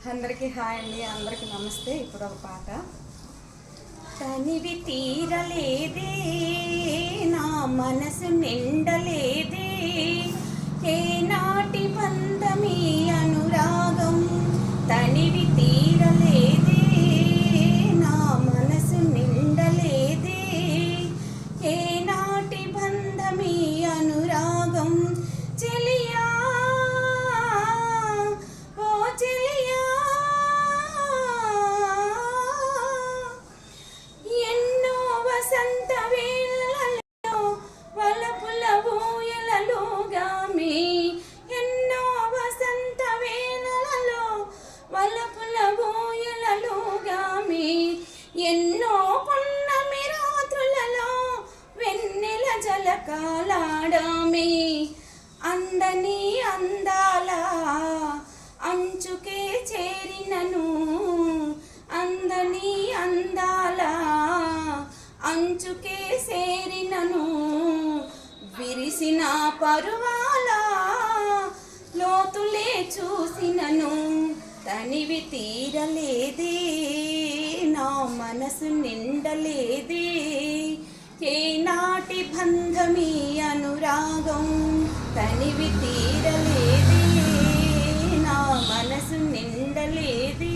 అందరికీ హాయ్ అండి, అందరికీ నమస్తే. ఇప్పుడు ఒక పాట. తనివి తీరలేదే నా మనసు నిండలేదే, ఏనాటి బంధమీ అనురాగం. తనివి తీరలేదే నా మనసు నిండలేదే, ఏనాటి బంధమీ అనురాగం. చెలియా ఓ చెలియా, ఎన్నో వసంత వేళలలో వలపుల ఊయలలోగామి, ఎన్నో వసంత వేళలలో వలపుల ఊయలలోగామి, ఎన్నో పున్నమి రాత్రులలో వెన్నెల జలకాలాడామి. అందని అందాల అంచుకే చేరినను, అందని అందాల అంచుకే చేరినను, విరిసిన పరువాల లోతులే చూసినను. తనివి తీరలేదే నా మనసు నిండలేదే, ఏనాటి బంధమీ అనురాగం. తనివి తీరలేదే నా మనసు నిండలేదే,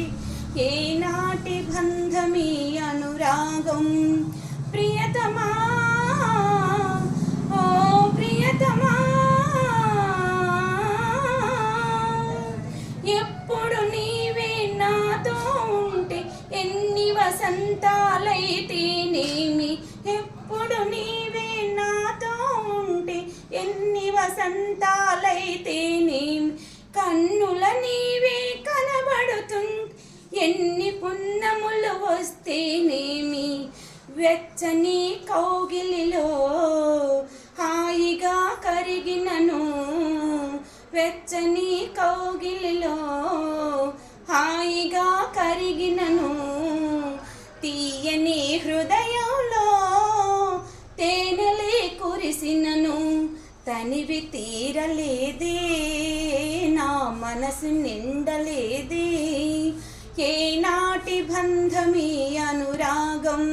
ఏనాటి బంధమీ అనురాగం. ప్రియతమా ఓ ప్రియతమా, ఎప్పుడు నీవే నాతో ఉంటే ఎన్ని వసంతాలైతేనేమి, ఎప్పుడు నీవే నాతో ఉంటే ఎన్ని వసంతాలైతేనేమి, కన్నుల నీవే కనబడుతుంటే ఎన్ని పున్నములు వస్తేనేమి, వెచ్చని కౌగిలిలో హాయిగా కరిగినను, వెచ్చని కౌగిలిలో హాయిగా కరిగినను, తీయని హృదయంలో తేనెలే కురిసినను. తనివి తీరలేదే నా మనసు నిండలేదే, ఏనాటి బంధమీ అనురాగం.